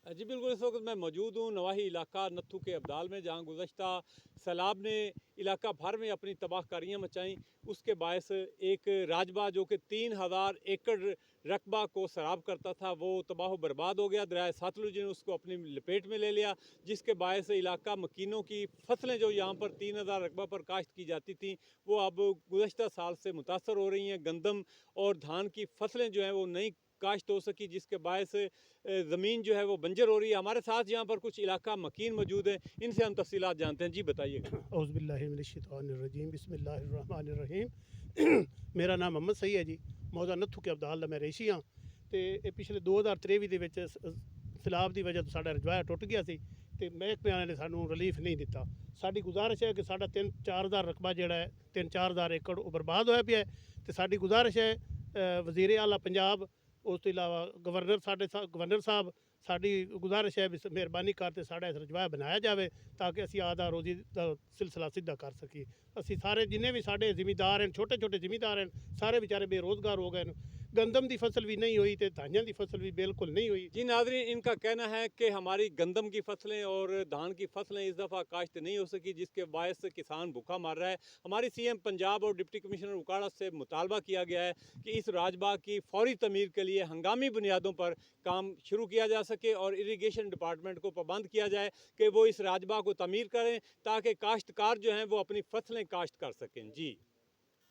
जी बिल्कुल, इस वक्त मैं मौजूद हूँ नवाही इलाका नत्थू के अब्दाल में, जहाँ गुज़श्ता सैलाब ने इलाका भर में अपनी तबाहकारियाँ मचाईं। उसके बायस एक राजबा जो कि 3000 एकड़ रकबा को सराब करता था, वो तबाह बर्बाद हो गया। दरियाए सतलुज ने उसको अपनी लपेट में ले लिया, जिसके बायस इलाका मकीनों की फसलें जो यहाँ पर 3000 रकबा पर काश्त की जाती थीं, वो अब गुज़श्ता साल से मुतासर हो रही हैं। गंदम और धान की फसलें जो हैं वो नहीं काश्त हो सकी, जिसके बायस ज़मीन जो है वो बंजर हो रही है। हमारे साथ यहाँ पर कुछ इलाका मकीन मौजूद हैं, इनसे हम तफसीलात जानते हैं। जी बताइएगा। औज़ुबिल्लाहिमिनश्शैतानिर्रजीम बिस्मिल्लाहिर्रहमानिर्रहीम। मेरा नाम मोहम्मद सही है जी। मौजा नत्थू के अब्दाल दा मैं रेशी हाँ। ते पिछले 2023 ਦੇ ਵਿੱਚ ਸੈਲਾਬ ਦੀ ਵਜ੍ਹਾ ਤੋਂ ਸਾਡਾ ਰਜਵਾਇਆ ਟੁੱਟ ਗਿਆ ਸੀ ਤੇ ਮਹਿਕਮੇ ਵਾਲਿਆਂ ਨੇ ਸਾਨੂੰ ਰਿਲੀਫ ਨਹੀਂ ਦਿੱਤਾ। ਸਾਡੀ ਗੁਜ਼ਾਰਿਸ਼ ਹੈ ਕਿ ਸਾਡਾ 3-4000 ਰਕਬਾ ਜਿਹੜਾ ਹੈ 3-4000 ਏਕੜ ਉਹ ਬਰਬਾਦ ਹੋਇਆ ਪਿਆ ਤੇ ਸਾਡੀ ਗੁਜ਼ਾਰਿਸ਼ ਹੈ ਵਜ਼ੀਰ ਆਲਾ ਪੰਜਾਬ, ਉਸ ਤੋਂ ਇਲਾਵਾ ਗਵਰਨਰ ਸਾਹਿਬ, ਸਾਡੀ ਗੁਜ਼ਾਰਿਸ਼ ਹੈ ਵੀ ਮਿਹਰਬਾਨੀ ਕਰਕੇ ਸਾਡਾ ਇਸ ਰਜਵਾਇਆ ਬਣਾਇਆ ਜਾਵੇ ਤਾਂ ਕਿ ਅਸੀਂ ਆਪਦਾ ਰੋਜ਼ੀ ਦਾ ਸਿਲਸਿਲਾ ਸਿੱਧਾ ਕਰ ਸਕੀਏ। ਅਸੀਂ ਸਾਰੇ ਜਿੰਨੇ ਵੀ ਸਾਡੇ ਜ਼ਿਮੀਂਦਾਰ ਹਨ, ਛੋਟੇ ਛੋਟੇ ਜ਼ਿਮੀਂਦਾਰ ਹਨ, ਸਾਰੇ बेचारे बेरोज़गार हो गए हैं। गंदम की फसल भी नहीं हुई तो धानिया की फसल भी बिल्कुल नहीं हुई। जी नाज़रीन, इनका कहना है कि हमारी गंदम की फसलें और धान की फसलें इस दफ़ा काश्त नहीं हो सकी, जिसके बायस किसान भूखा मर रहा है। हमारी सीएम पंजाब और डिप्टी कमिश्नर उकाड़ा से मुतालबा किया गया है कि इस राजबाग की फौरी तमीर के लिए हंगामी बुनियादों पर काम शुरू किया जा सके और इरीगेशन डिपार्टमेंट को पाबंद किया जाए कि वो इस राजबाग को तमीर करें ताकि काश्तकार जो हैं वो अपनी फसलें काश्त कर सकें। जी।